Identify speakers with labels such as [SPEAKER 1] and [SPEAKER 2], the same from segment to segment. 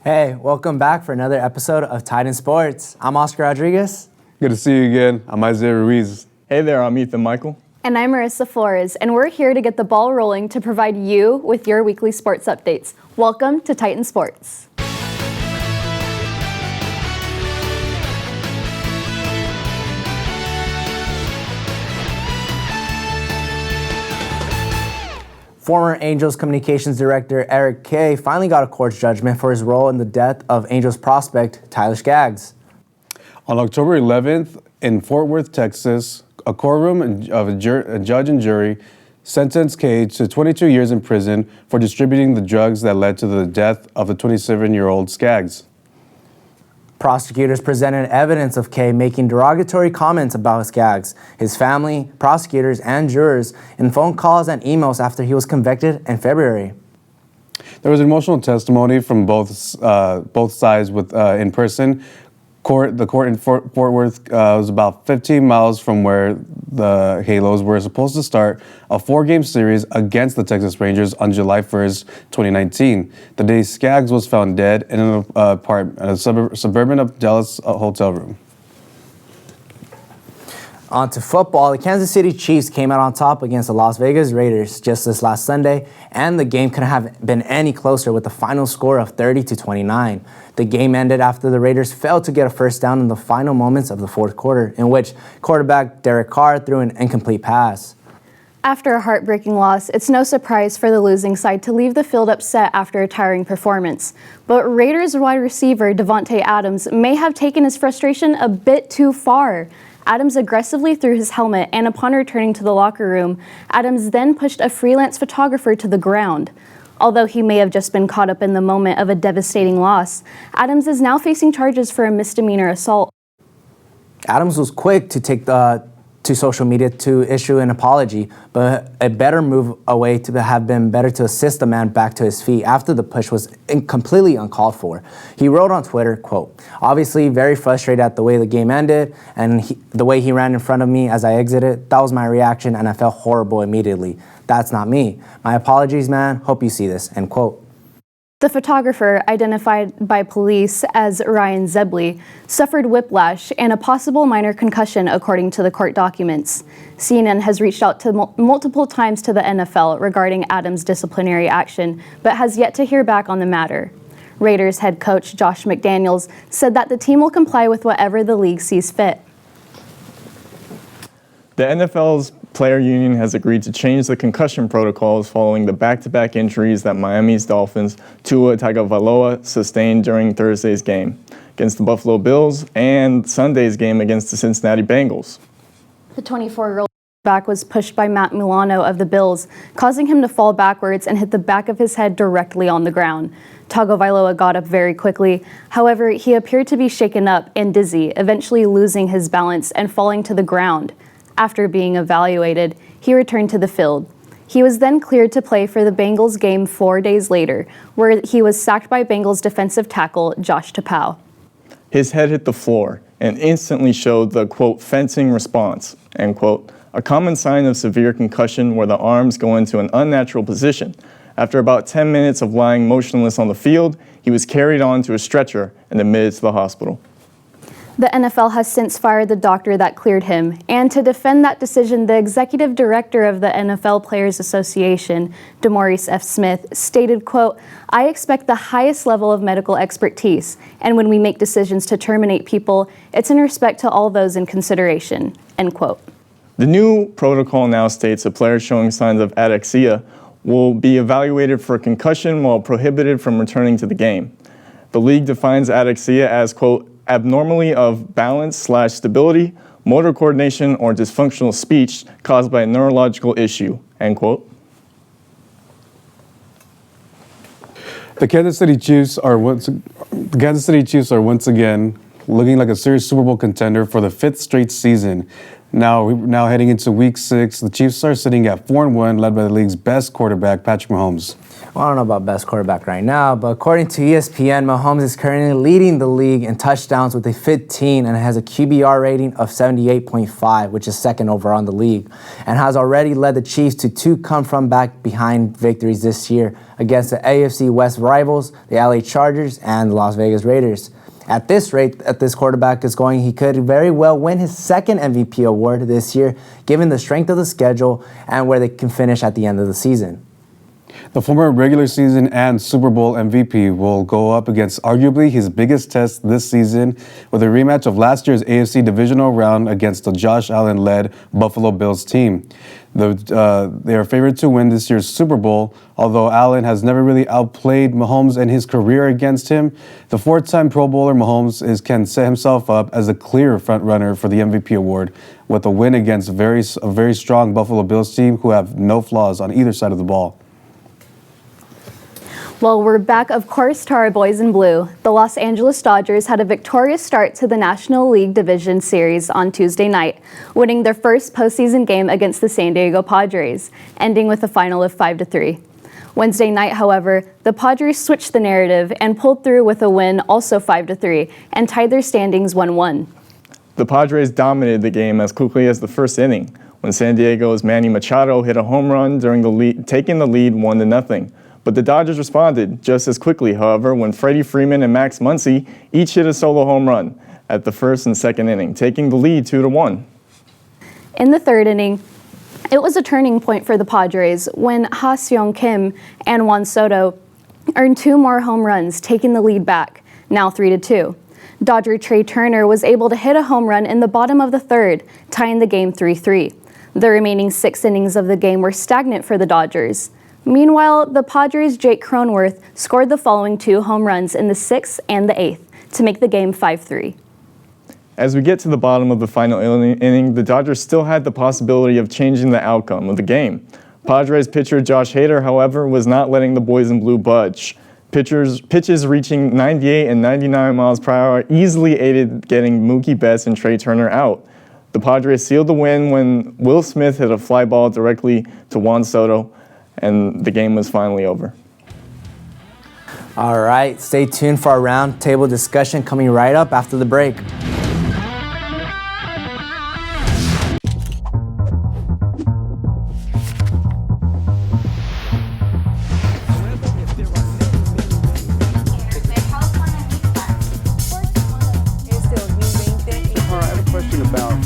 [SPEAKER 1] Hey, welcome back for another episode of Titan Sports. I'm Oscar Rodriguez.
[SPEAKER 2] Good to see you again. I'm Isaiah Ruiz.
[SPEAKER 3] Hey there, I'm Ethan Michael.
[SPEAKER 4] And I'm Marisa Flores, and we're here to get the ball rolling to provide you with your weekly sports updates. Welcome to Titan Sports.
[SPEAKER 1] Former Angels Communications Director Eric Kay finally got a court judgment for his role in the death of Angels prospect Tyler Skaggs.
[SPEAKER 2] On October 11th, in Fort Worth, Texas, a courtroom of a judge and jury sentenced Kay to 22 years in prison for distributing the drugs that led to the death of the 27-year-old Skaggs.
[SPEAKER 1] Prosecutors presented evidence of Kay making derogatory comments about Skaggs, his family, prosecutors, and jurors in phone calls and emails after he was convicted in February.
[SPEAKER 2] There was emotional testimony from both sides in person. The court in Fort Worth was about 15 miles from where the Halos were supposed to start a 4-game series against the Texas Rangers on July 1st, 2019. The day Skaggs was found dead in an apartment, a suburban of Dallas hotel room.
[SPEAKER 1] On to football. The Kansas City Chiefs came out on top against the Las Vegas Raiders just this last Sunday, and the game couldn't have been any closer with the final score of 30-29. The game ended after the Raiders failed to get a first down in the final moments of the fourth quarter, in which quarterback Derek Carr threw an incomplete pass.
[SPEAKER 4] After a heartbreaking loss, it's no surprise for the losing side to leave the field upset after a tiring performance. But Raiders wide receiver Devonte Adams may have taken his frustration a bit too far. Adams aggressively threw his helmet, and upon returning to the locker room, Adams then pushed a freelance photographer to the ground. Although he may have just been caught up in the moment of a devastating loss, Adams is now facing charges for a misdemeanor assault.
[SPEAKER 1] Adams was quick to take to social media to issue an apology, but a better move away to have been better to assist the man back to his feet after the push was completely uncalled for. He wrote on Twitter, quote, "Obviously very frustrated at the way the game ended and the way he ran in front of me as I exited. That was my reaction and I felt horrible immediately. That's not me. My apologies, man. Hope you see this," end quote.
[SPEAKER 4] The photographer, identified by police as Ryan Zebley, suffered whiplash and a possible minor concussion according to the court documents. CNN has reached out to multiple times to the NFL regarding Adams' disciplinary action, but has yet to hear back on the matter. Raiders head coach Josh McDaniels said that the team will comply with whatever the league sees fit.
[SPEAKER 3] The NFL's player union has agreed to change the concussion protocols following the back-to-back injuries that Miami's Dolphins' Tua Tagovailoa sustained during Thursday's game against the Buffalo Bills and Sunday's game against the Cincinnati Bengals.
[SPEAKER 4] The 24-year-old back was pushed by Matt Milano of the Bills, causing him to fall backwards and hit the back of his head directly on the ground. Tagovailoa got up very quickly. However, he appeared to be shaken up and dizzy, eventually losing his balance and falling to the ground. After being evaluated, he returned to the field. He was then cleared to play for the Bengals game 4 days later, where he was sacked by Bengals defensive tackle Josh Tapau.
[SPEAKER 3] His head hit the floor and instantly showed the, quote, fencing response, end quote, a common sign of severe concussion where the arms go into an unnatural position. After about 10 minutes of lying motionless on the field, he was carried on to a stretcher and admitted to the hospital.
[SPEAKER 4] The NFL has since fired the doctor that cleared him, and to defend that decision, the executive director of the NFL Players Association, DeMaurice F. Smith, stated, quote, "I expect the highest level of medical expertise, and when we make decisions to terminate people, it's in respect to all those in consideration," end quote.
[SPEAKER 3] The new protocol now states a player showing signs of ataxia will be evaluated for concussion while prohibited from returning to the game. The league defines ataxia as, quote, abnormality of balance/stability, motor coordination, or dysfunctional speech caused by a neurological issue, end quote.
[SPEAKER 2] The Kansas City Chiefs are once again looking like a serious Super Bowl contender for the 5th straight season. Now heading into Week 6, the Chiefs are sitting at 4-1, led by the league's best quarterback, Patrick Mahomes.
[SPEAKER 1] Well, I don't know about best quarterback right now, but according to ESPN, Mahomes is currently leading the league in touchdowns with a 15 and has a QBR rating of 78.5, which is second overall in the league, and has already led the Chiefs to 2 come-from-back-behind victories this year against the AFC West rivals, the LA Chargers and the Las Vegas Raiders. At this rate, at this quarterback is going, he could very well win his second MVP award this year, given the strength of the schedule and where they can finish at the end of the season.
[SPEAKER 2] The former regular season and Super Bowl MVP will go up against arguably his biggest test this season with a rematch of last year's AFC divisional round against the Josh Allen-led Buffalo Bills team. They are favored to win this year's Super Bowl, although Allen has never really outplayed Mahomes in his career against him. The 4-time Pro Bowler Mahomes can set himself up as a clear frontrunner for the MVP award with a win against a very strong Buffalo Bills team who have no flaws on either side of the ball.
[SPEAKER 4] Well, we're back, of course, to our boys in blue. The Los Angeles Dodgers had a victorious start to the National League Division Series on Tuesday night, winning their first postseason game against the San Diego Padres, ending with a final of 5-3. Wednesday night, however, the Padres switched the narrative and pulled through with a win, also 5-3, and tied their standings 1-1.
[SPEAKER 3] The Padres dominated the game as quickly as the first inning, when San Diego's Manny Machado hit a home run during the lead, taking the lead 1-0. But the Dodgers responded just as quickly, however, when Freddie Freeman and Max Muncy each hit a solo home run at the first and second inning, taking the lead 2-1.
[SPEAKER 4] In the third inning, it was a turning point for the Padres when Ha-Seong Kim and Juan Soto earned 2 more home runs, taking the lead back, now 3-2. Dodger Trey Turner was able to hit a home run in the bottom of the third, tying the game 3-3. The remaining 6 innings of the game were stagnant for the Dodgers. Meanwhile, the Padres' Jake Cronenworth scored the following 2 home runs in the 6th and the 8th to make the game 5-3.
[SPEAKER 3] As we get to the bottom of the final inning, the Dodgers still had the possibility of changing the outcome of the game. Padres pitcher Josh Hader, however, was not letting the boys in blue budge. Pitches reaching 98 and 99 miles per hour easily aided getting Mookie Betts and Trey Turner out. The Padres sealed the win when Will Smith hit a fly ball directly to Juan Soto, and the game was finally over.
[SPEAKER 1] All right, stay tuned for our roundtable discussion coming right up after the break.
[SPEAKER 2] I have a question about...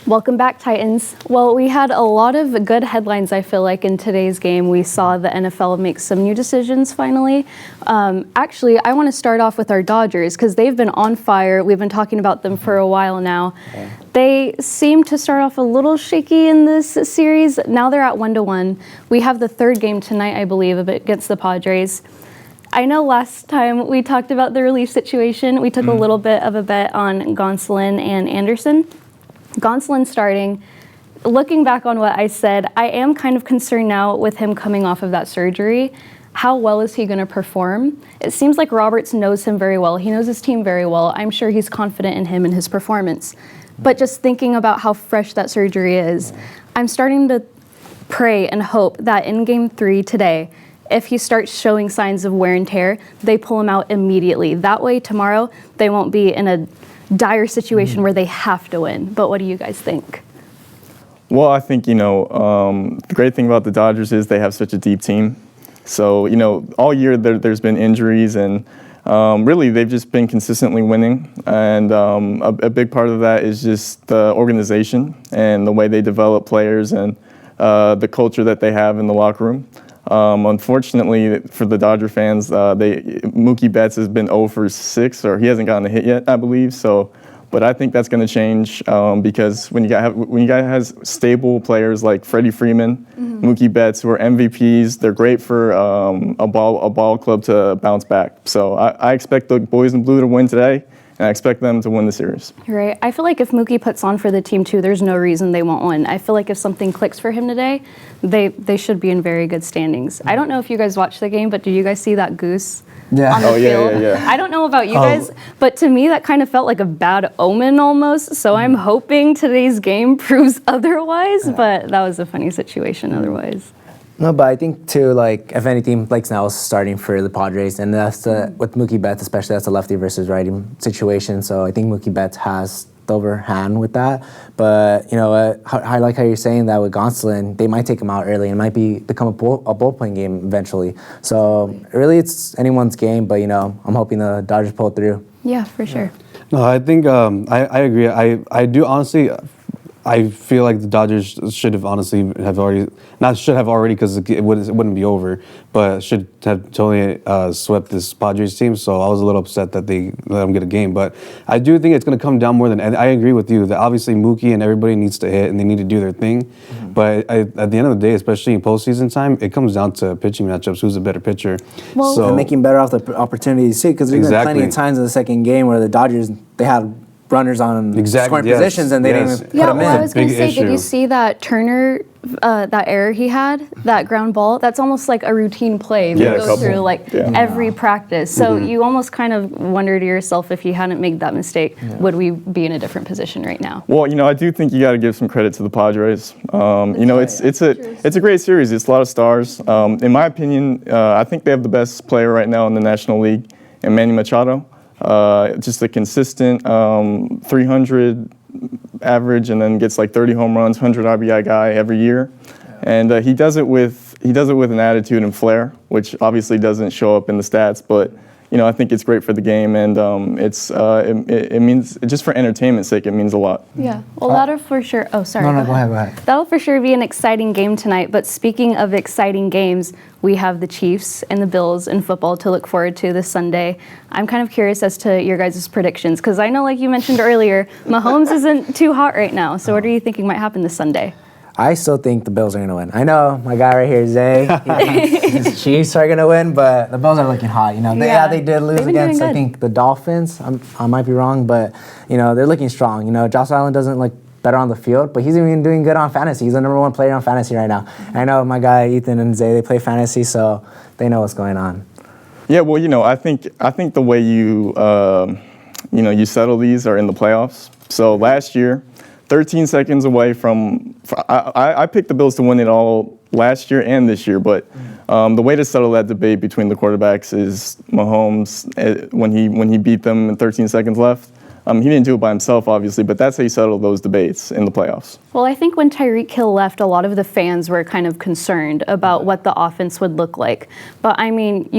[SPEAKER 4] Welcome back, Titans. Well, we had a lot of good headlines, I feel like, in today's game. We saw the NFL make some new decisions finally. Actually, I want to start off with our Dodgers because they've been on fire. We've been talking about them for a while now. Okay. They seem to start off a little shaky in this series. Now they're at 1-1. We have the third game tonight, I believe, against the Padres. I know last time we talked about the relief situation. We took a little bit of a bet on Gonsolin and Anderson. Gonsolin starting. Looking back on what I said, I am kind of concerned now with him coming off of that surgery. How well is he going to perform? It seems like Roberts knows him very well. He knows his team very well. I'm sure he's confident in him and his performance. But just thinking about how fresh that surgery is, I'm starting to pray and hope that in Game 3 today, if he starts showing signs of wear and tear, they pull him out immediately. That way, tomorrow, they won't be in a dire situation where they have to win. But what do you guys think?
[SPEAKER 3] Well, I think, the great thing about the Dodgers is they have such a deep team. So, all year there's been injuries, and really, they've just been consistently winning, and a big part of that is just the organization and the way they develop players and the culture that they have in the locker room. Unfortunately, for the Dodger fans, Mookie Betts has been 0 for 6, or he hasn't gotten a hit yet, I believe. So, but I think that's going to change because when you got has stable players like Freddie Freeman, Mookie Betts, who are MVPs, they're great for a ball club to bounce back. So I expect the boys in blue to win today, and I expect them to win the series.
[SPEAKER 4] Right. I feel like if Mookie puts on for the team too, there's no reason they won't win. I feel like if something clicks for him today, they should be in very good standings. I don't know if you guys watched the game, but did you guys see that goose?
[SPEAKER 1] Yeah.
[SPEAKER 4] On the field?
[SPEAKER 3] Yeah.
[SPEAKER 4] I don't know about you guys, but to me that kind of felt like a bad omen almost. So I'm hoping today's game proves otherwise, but that was a funny situation otherwise.
[SPEAKER 1] No, but I think too, like, if anything, Blake Snell's starting for the Padres, and that's with Mookie Betts, especially, that's a lefty versus righty situation. So I think Mookie Betts has the overhand with that. But you know, I like how you're saying that with Gonsolin, they might take him out early and it might become a bullpen game eventually. So really, it's anyone's game. But you know, I'm hoping the Dodgers pull through.
[SPEAKER 4] Yeah, for sure.
[SPEAKER 2] No, I think I agree. I do honestly. I feel like the Dodgers should have already because it wouldn't be over, but should have totally swept this Padres team. So I was a little upset that they let them get a game. But I do think it's going to come down more than. And I agree with you that obviously Mookie and everybody needs to hit and they need to do their thing. But at the end of the day, especially in postseason time, it comes down to pitching matchups. Who's a better pitcher?
[SPEAKER 1] Well, and making better off the opportunities too, because there's been plenty of times in the second game where the Dodgers they had runners on scoring positions and they didn't even put them in.
[SPEAKER 4] I was going to say, did you see that Turner, that error he had, that ground ball? That's almost like a routine play that goes through like every practice. So you almost kind of wonder to yourself, if he hadn't made that mistake, would we be in a different position right now?
[SPEAKER 3] Well, you know, I do think you got to give some credit to the Padres. You know, it's a great series. It's a lot of stars. In my opinion, I think they have the best player right now in the National League, and Manny Machado. Just a consistent 300 average, and then gets like 30 home runs, 100 RBI guy every year, and he does it with an attitude and flair, which obviously doesn't show up in the stats, but you know, I think it's great for the game, and it means, just for entertainment's sake, it means a lot.
[SPEAKER 4] Yeah, well, that'll for sure. Oh, sorry.
[SPEAKER 1] No, go ahead.
[SPEAKER 4] That'll for sure be an exciting game tonight. But speaking of exciting games, we have the Chiefs and the Bills in football to look forward to this Sunday. I'm kind of curious as to your guys' predictions, because I know, like you mentioned earlier, Mahomes isn't too hot right now. So what are you thinking might happen this Sunday?
[SPEAKER 1] I still think the Bills are going to win. I know my guy right here, Zay, his Chiefs are going to win, but the Bills are looking hot. You know, they did lose against, I think, the Dolphins. I might be wrong, but, you know, they're looking strong. You know, Josh Allen doesn't look better on the field, but he's even doing good on fantasy. He's the #1 player on fantasy right now. I know my guy, Ethan and Zay, they play fantasy, so they know what's going on. Yeah,
[SPEAKER 3] well, you know, I think the way you settle these are in the playoffs. So last year, 13 seconds away from I picked the Bills to win it all last year and this year, but the way to settle that debate between the quarterbacks is Mahomes, when he beat them in 13 seconds left. He didn't do it by himself, obviously, but that's how you settle those debates in the playoffs.
[SPEAKER 4] Well, I think when Tyreek Hill left, a lot of the fans were kind of concerned about what the offense would look like. But I mean,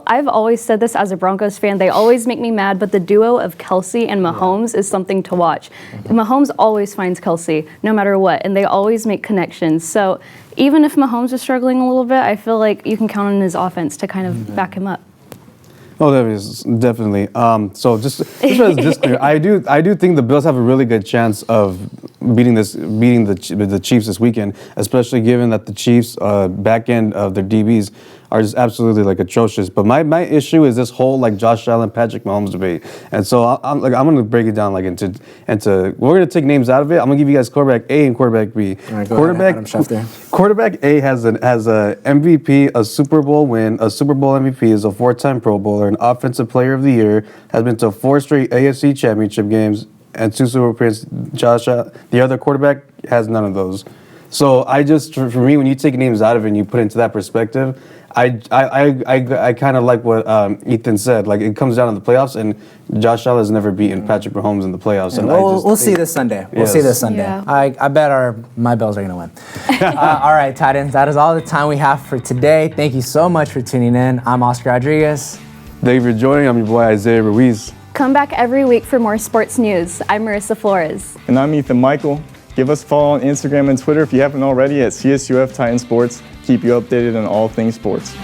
[SPEAKER 4] I've always said this as a Broncos fan, they always make me mad, but the duo of Kelsey and Mahomes is something to watch. Mahomes always finds Kelsey, no matter what, and they always make connections. So even if Mahomes is struggling a little bit, I feel like you can count on his offense to kind of back him up.
[SPEAKER 2] Oh, definitely. So just as this clear, I do think the Bills have a really good chance of beating the Chiefs this weekend, especially given that the Chiefs back end of their DBs are just absolutely like atrocious. But my issue is this whole like Josh Allen, Patrick Mahomes debate, and so I'm gonna break it down like into we're gonna take names out of it. I'm gonna give you guys quarterback A and quarterback B.
[SPEAKER 1] All right,
[SPEAKER 2] Quarterback A has a MVP, a Super Bowl win, a Super Bowl MVP, is a 4-time Pro Bowler, an Offensive Player of the Year, has been to 4 straight AFC Championship games and 2 Super Bowl appearances. The other quarterback has none of those. So for me, when you take names out of it and you put it into that perspective, I kind of like what Ethan said. Like, it comes down to the playoffs, and Josh Allen has never beaten Patrick Mahomes in the playoffs. And
[SPEAKER 1] we'll see this Sunday. We'll see this Sunday. Yeah. I bet my Bills are going to win. All right, Titans, that is all the time we have for today. Thank you so much for tuning in. I'm Oscar Rodriguez.
[SPEAKER 2] Thank you for joining. I'm your boy Isaiah Ruiz.
[SPEAKER 4] Come back every week for more sports news. I'm Marisa Flores.
[SPEAKER 3] And I'm Ethan Michael. Give us a follow on Instagram and Twitter if you haven't already at CSUF Titan Sports. Keep you updated on all things sports.